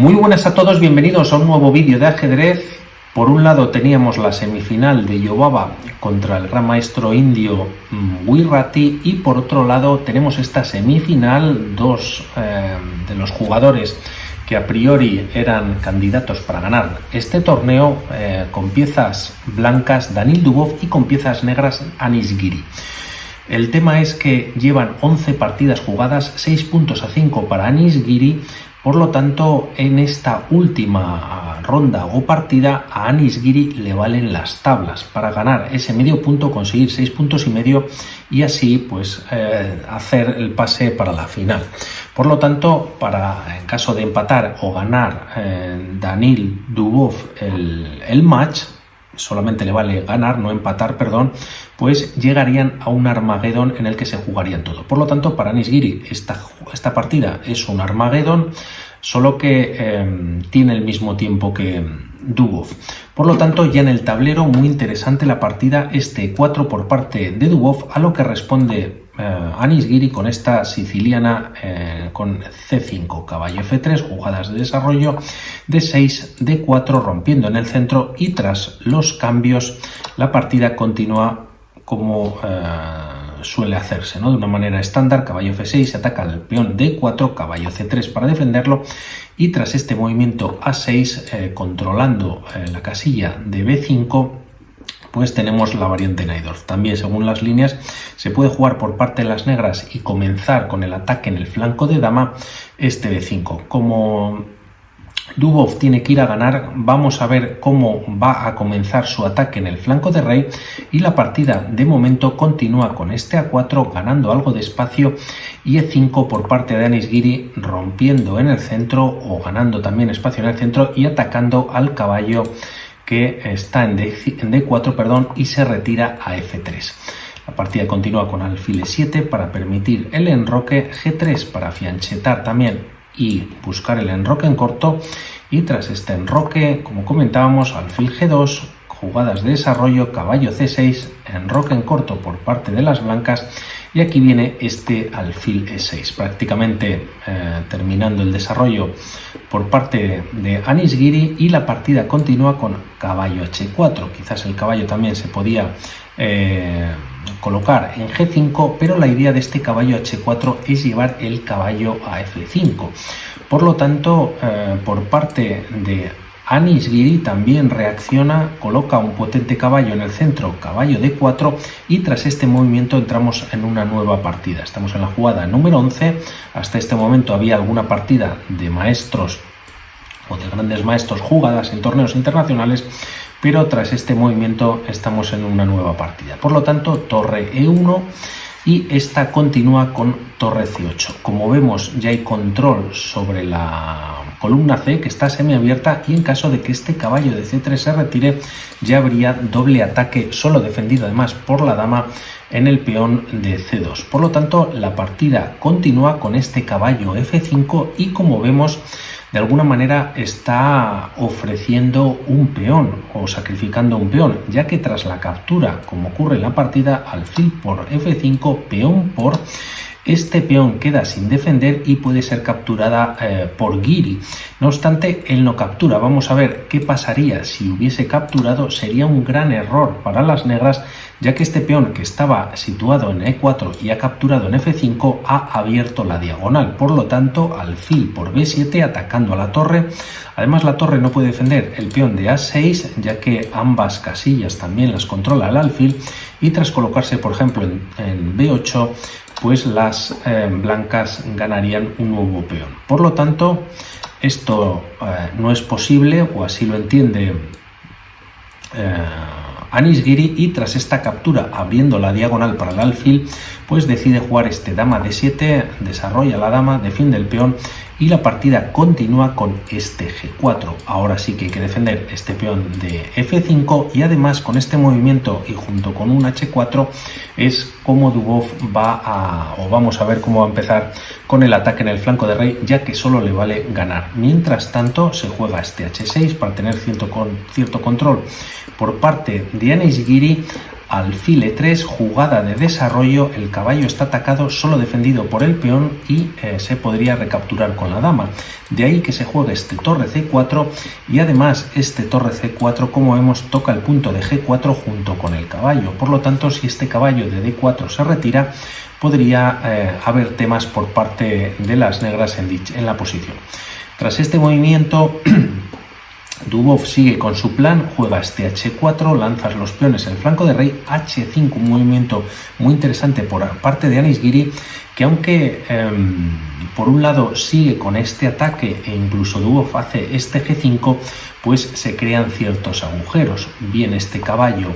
Muy buenas a todos, bienvenidos a un nuevo vídeo de ajedrez. Por un lado teníamos la semifinal de Yobaba contra el gran maestro indio Wirrati y por otro lado tenemos esta semifinal, dos de los jugadores que a priori eran candidatos para ganar este torneo, con piezas blancas Danil Dubov y con piezas negras Anish Giri. El tema es que llevan 11 partidas jugadas, 6 puntos a 5 para Anish Giri. Por lo tanto, en esta última ronda o partida a Anish Giri le valen las tablas para ganar ese medio punto, conseguir 6 puntos y medio y así pues hacer el pase para la final. Por lo tanto, en caso de empatar o ganar Danil Dubov el match, solamente le vale ganar, no empatar, perdón, pues llegarían a un Armagedón en el que se jugarían todo. Por lo tanto, para Anish Giri esta partida es un Armagedón, solo que tiene el mismo tiempo que Dubov. Por lo tanto, ya en el tablero, muy interesante la partida, este 4 por parte de Dubov, a lo que responde Anish Giri con esta siciliana con C5, caballo F3, jugadas de desarrollo, D6, D4, rompiendo en el centro y tras los cambios la partida continúa como suele hacerse, ¿no? De una manera estándar, caballo F6, se ataca al peón D4, caballo C3 para defenderlo y tras este movimiento A6, controlando la casilla de B5, pues tenemos la variante Najdorf. También, según las líneas, se puede jugar por parte de las negras y comenzar con el ataque en el flanco de dama este B5. Como Dubov tiene que ir a ganar, vamos a ver cómo va a comenzar su ataque en el flanco de rey y la partida de momento continúa con este A4 ganando algo de espacio y E5 por parte de Anish Giri, rompiendo en el centro o ganando también espacio en el centro y atacando al caballo que está en D4, perdón, y se retira a F3. La partida continúa con alfil E7 para permitir el enroque, G3 para fianchetar también y buscar el enroque en corto y tras este enroque, como comentábamos, alfil G2, jugadas de desarrollo, caballo C6, enroque en corto por parte de las blancas y aquí viene este alfil E6, prácticamente terminando el desarrollo por parte de Anish Giri y la partida continúa con caballo H4. Quizás el caballo también se podía colocar en G5, pero la idea de este caballo H4 es llevar el caballo a F5. Por lo tanto, por parte de Anish Giri también reacciona, coloca un potente caballo en el centro, caballo D4 y tras este movimiento entramos en una nueva partida. Estamos en la jugada número 11, hasta este momento había alguna partida de maestros o de grandes maestros jugadas en torneos internacionales, pero tras este movimiento estamos en una nueva partida. Por lo tanto, torre E1 y esta continúa con torre C8. Como vemos, ya hay control sobre la columna C que está semiabierta y en caso de que este caballo de C3 se retire, ya habría doble ataque, solo defendido además por la dama en el peón de C2. Por lo tanto, la partida continúa con este caballo F5 y como vemos, de alguna manera está ofreciendo un peón o sacrificando un peón, ya que tras la captura, como ocurre en la partida, alfil por F5, peón por, este peón queda sin defender y puede ser capturada por Giri. No obstante, él no captura. Vamos a ver qué pasaría si hubiese capturado. Sería un gran error para las negras, ya que este peón que estaba situado en E4 y ha capturado en F5 ha abierto la diagonal. Por lo tanto, alfil por B7 atacando a la torre. Además, la torre no puede defender el peón de A6, ya que ambas casillas también las controla el alfil. Y tras colocarse, por ejemplo, en B8, pues las blancas ganarían un nuevo peón. Por lo tanto, esto no es posible, o así lo entiende Anish Giri, y tras esta captura abriendo la diagonal para el alfil, pues decide jugar este dama D7, desarrolla la dama, defiende el peón y la partida continúa con este G4. Ahora sí que hay que defender este peón de F5 y además con este movimiento y junto con un H4 es como Dubov vamos a ver cómo va a empezar con el ataque en el flanco de rey, ya que solo le vale ganar. Mientras tanto se juega este H6 para tener cierto control por parte de Anish Giri alfil E3, jugada de desarrollo, el caballo está atacado, solo defendido por el peón y se podría recapturar con la dama. De ahí que se juegue este torre C4 y además este torre C4, como vemos, toca el punto de G4 junto con el caballo. Por lo tanto, si este caballo de D4 se retira, podría haber temas por parte de las negras en la posición. Tras este movimiento, Dubov sigue con su plan, juega este H4, lanzas los peones en el flanco de rey, H5, un movimiento muy interesante por parte de Anish Giri, que aunque por un lado sigue con este ataque e incluso Dubov hace este G5, pues se crean ciertos agujeros. Bien, este caballo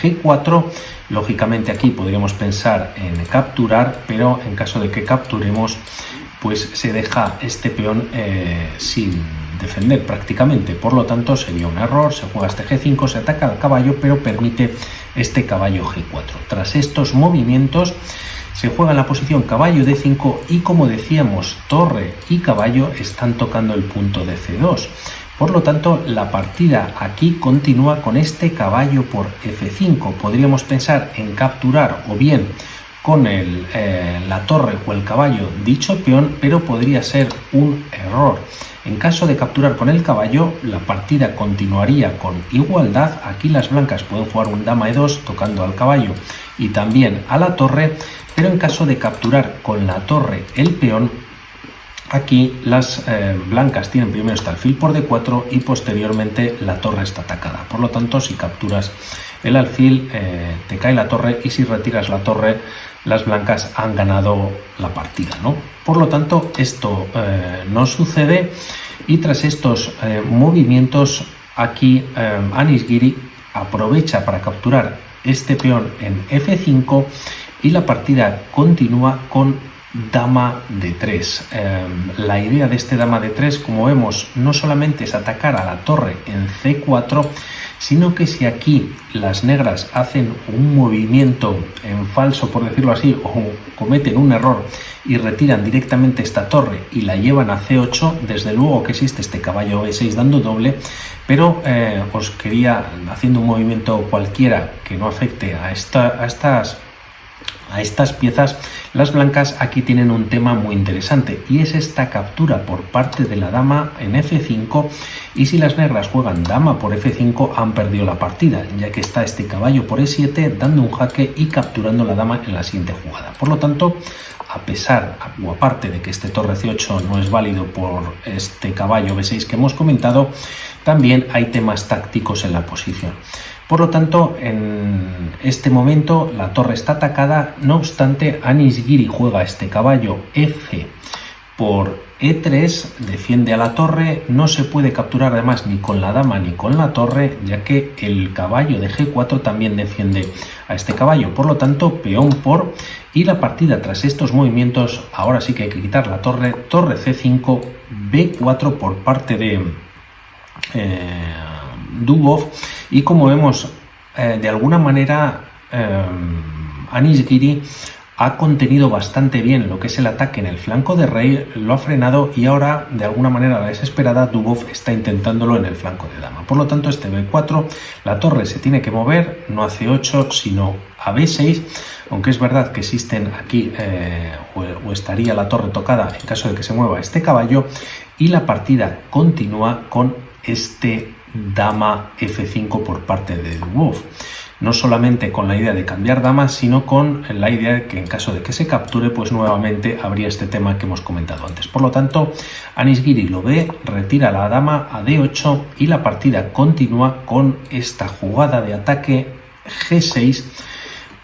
G4, lógicamente aquí podríamos pensar en capturar, pero en caso de que capturemos, pues se deja este peón sin defender prácticamente, por lo tanto sería un error. Se juega este G5, se ataca al caballo, pero permite este caballo G4. Tras estos movimientos se juega en la posición caballo D5 y, como decíamos, torre y caballo están tocando el punto de C2. Por lo tanto, la partida aquí continúa con este caballo por F5. Podríamos pensar en capturar o bien con la torre o el caballo dicho peón, pero podría ser un error. En caso de capturar con el caballo, la partida continuaría con igualdad. Aquí las blancas pueden jugar un dama E2 tocando al caballo y también a la torre, pero en caso de capturar con la torre el peón, aquí las blancas tienen primero este alfil por D4 y posteriormente la torre está atacada. Por lo tanto, si capturas el alfil, te cae la torre, y si retiras la torre, las blancas han ganado la partida, ¿no? Por lo tanto, esto no sucede, y tras estos movimientos, aquí Anish Giri aprovecha para capturar este peón en F5 y la partida continúa con dama D3. La idea de este dama D3, como vemos, no solamente es atacar a la torre en C4, sino que si aquí las negras hacen un movimiento en falso, por decirlo así, o cometen un error y retiran directamente esta torre y la llevan a C8, desde luego que existe este caballo B6 dando doble, pero os quería, haciendo un movimiento cualquiera que no afecte a estas piezas, las blancas aquí tienen un tema muy interesante, y es esta captura por parte de la dama en F5, y si las negras juegan dama por F5 han perdido la partida, ya que está este caballo por E7 dando un jaque y capturando la dama en la siguiente jugada. Por lo tanto, a pesar o aparte de que este torre C8 no es válido por este caballo B6 que hemos comentado, también hay temas tácticos en la posición. Por lo tanto, en este momento la torre está atacada. No obstante, Anish Giri juega este caballo F por E3, defiende a la torre. No se puede capturar además ni con la dama ni con la torre, ya que el caballo de G4 también defiende a este caballo. Por lo tanto, peón por, y la partida tras estos movimientos, ahora sí que hay que quitar la torre. Torre C5, B4 por parte de Dubov, y como vemos, de alguna manera Anish Giri ha contenido bastante bien lo que es el ataque en el flanco de rey, lo ha frenado, y ahora de alguna manera, a la desesperada, Dubov está intentándolo en el flanco de dama. Por lo tanto, este B4, la torre se tiene que mover, no a C8 sino a B6, aunque es verdad que existen aquí o estaría la torre tocada en caso de que se mueva este caballo, y la partida continúa con este dama F5 por parte de Dubov. No solamente con la idea de cambiar damas, sino con la idea de que en caso de que se capture, pues nuevamente habría este tema que hemos comentado antes. Por lo tanto, Anish Giri lo ve, retira la dama a D8 y la partida continúa con esta jugada de ataque G6.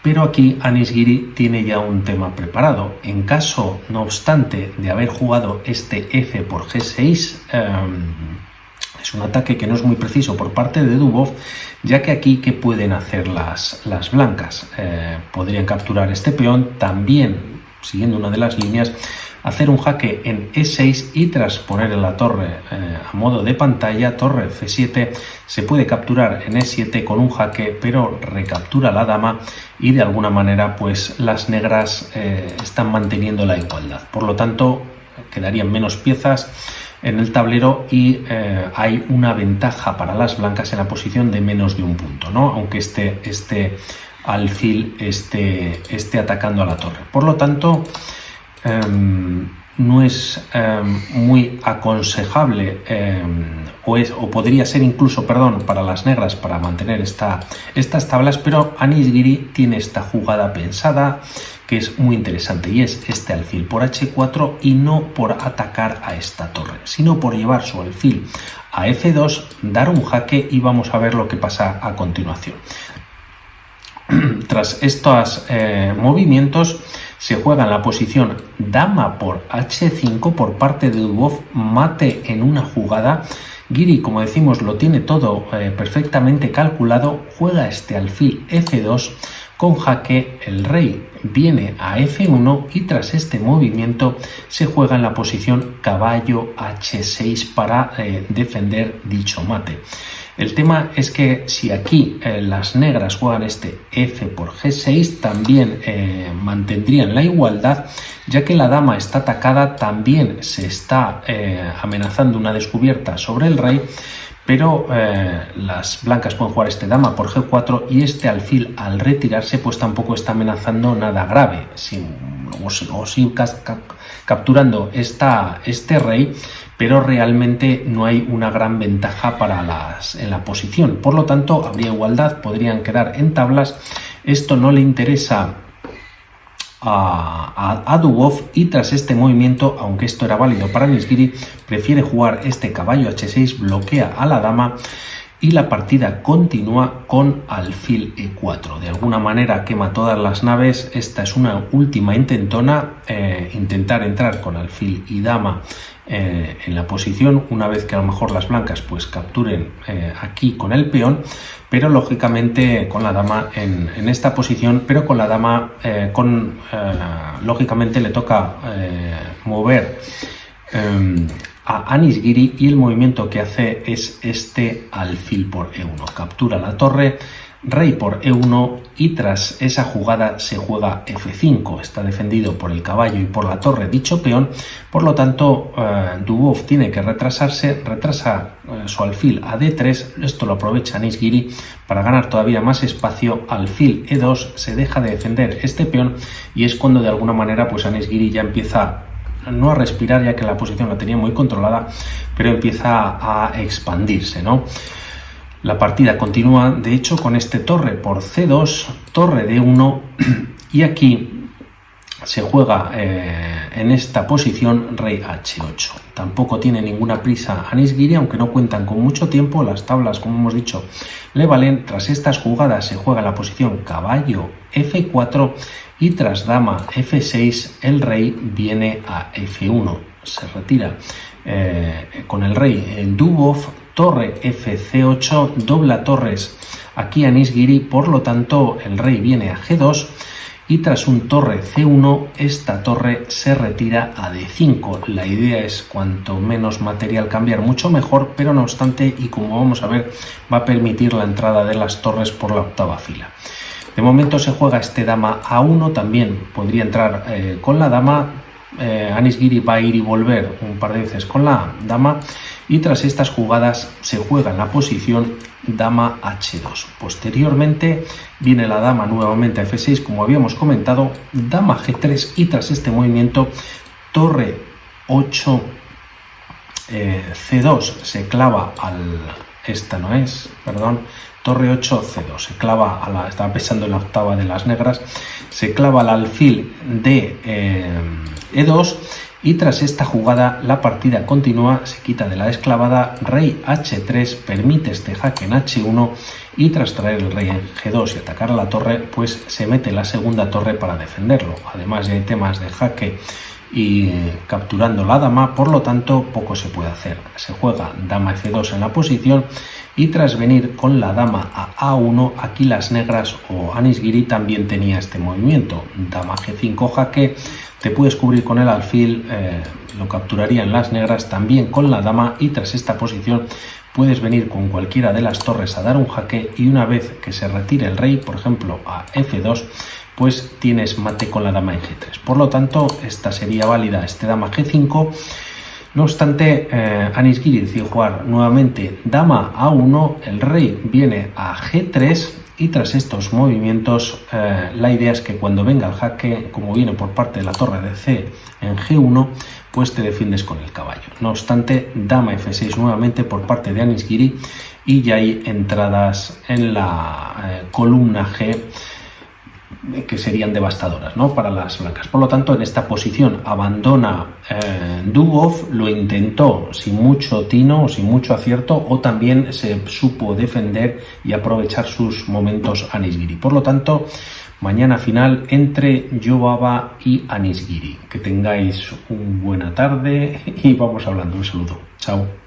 Pero aquí Anish Giri tiene ya un tema preparado. En caso, no obstante, de haber jugado este F por G6, es un ataque que no es muy preciso por parte de Dubov, ya que aquí, ¿qué pueden hacer las blancas? Podrían capturar este peón, también, siguiendo una de las líneas, hacer un jaque en E6 y tras poner en la torre a modo de pantalla, torre C7, se puede capturar en E7 con un jaque, pero recaptura la dama y de alguna manera pues las negras están manteniendo la igualdad. Por lo tanto, quedarían menos piezas en el tablero y hay una ventaja para las blancas en la posición de menos de un punto, ¿no? Aunque este alfil esté atacando a la torre. Por lo tanto, no es muy aconsejable o podría ser incluso, para las negras para mantener estas tablas, pero Anish Giri tiene esta jugada pensada que es muy interesante y es este alfil por h4 y no por atacar a esta torre, sino por llevar su alfil a f2, dar un jaque y vamos a ver lo que pasa a continuación. Tras estos movimientos se juega en la posición dama por h5 por parte de Dubov, mate en una jugada. Giri, como decimos, lo tiene todo perfectamente calculado, juega este alfil f2 con jaque, el rey viene a f1 y tras este movimiento se juega en la posición caballo h6 para defender dicho mate. El tema es que si aquí las negras juegan este f por g6, también mantendrían la igualdad, ya que la dama está atacada, también se está amenazando una descubierta sobre el rey, pero las blancas pueden jugar este dama por g4 y este alfil al retirarse pues tampoco está amenazando nada grave, capturando este rey, pero realmente no hay una gran ventaja en la posición. Por lo tanto, habría igualdad, podrían quedar en tablas. Esto no le interesa a Dubov y tras este movimiento, aunque esto era válido para Anish Giri, prefiere jugar este caballo h6, bloquea a la dama y la partida continúa con alfil e4. De alguna manera quema todas las naves. Esta es una última intentona, intentar entrar con alfil y dama en la posición, una vez que a lo mejor las blancas pues capturen aquí con el peón, pero lógicamente con la dama en esta posición, pero con la dama lógicamente le toca mover a Anish Giri y el movimiento que hace es este alfil por e1, captura la torre, rey por e1 y tras esa jugada se juega f5, está defendido por el caballo y por la torre dicho peón, por lo tanto Dubov tiene que retrasa su alfil a d3, esto lo aprovecha Anish Giri para ganar todavía más espacio, alfil e2, se deja de defender este peón y es cuando de alguna manera pues Anish Giri ya empieza no a respirar, ya que la posición la tenía muy controlada, pero empieza a expandirse, ¿no? La partida continúa, de hecho, con este torre por c2, torre d1 y aquí se juega en esta posición rey h8. Tampoco tiene ninguna prisa Anish Giri, aunque no cuentan con mucho tiempo. Las tablas, como hemos dicho, le valen. Tras estas jugadas se juega en la posición caballo f4 y tras dama f6 el rey viene a f1. Se retira con el rey en Dubov, torre fc8, dobla torres aquí Anish Giri, por lo tanto el rey viene a g2 y tras un torre c1 esta torre se retira a d5. La idea es cuanto menos material cambiar mucho mejor, pero no obstante, y como vamos a ver, va a permitir la entrada de las torres por la octava fila. De momento se juega este dama a1, también podría entrar con la dama. Anish Giri va a ir y volver un par de veces con la dama y tras estas jugadas se juega en la posición dama h2. Posteriormente viene la dama nuevamente a f6, como habíamos comentado, dama g3 y tras este movimiento torre 8 c2 se clava torre 8 c2 se clava estaba pensando en la octava de las negras, se clava al alfil de e2 y tras esta jugada la partida continúa, se quita de la esclavada, rey h3, permite este jaque en h1 y tras traer el rey en g2 y atacar a la torre, pues se mete la segunda torre para defenderlo. Además ya hay temas de jaque y capturando la dama, por lo tanto poco se puede hacer. Se juega dama f2 en la posición y tras venir con la dama a a1, aquí las negras o Anish Giri también tenía este movimiento, dama g5 jaque, te puedes cubrir con el alfil, lo capturarían las negras también con la dama y tras esta posición puedes venir con cualquiera de las torres a dar un jaque y una vez que se retire el rey, por ejemplo a f2, pues tienes mate con la dama en g3. Por lo tanto, esta sería válida, este dama g5. No obstante, Anis-Giri decidió jugar nuevamente dama A1, el rey viene a G3 y tras estos movimientos la idea es que cuando venga el jaque, como viene por parte de la torre de C en G1, pues te defiendes con el caballo. No obstante, dama F6 nuevamente por parte de Anis-Giri y ya hay entradas en la columna G que serían devastadoras, ¿no?, para las blancas. Por lo tanto, en esta posición abandona Dubov, lo intentó sin mucho tino o sin mucho acierto, o también se supo defender y aprovechar sus momentos Anis-Giri. Por lo tanto, mañana final entre Jobava y Anis-Giri. Que tengáis una buena tarde y vamos hablando. Un saludo. Chao.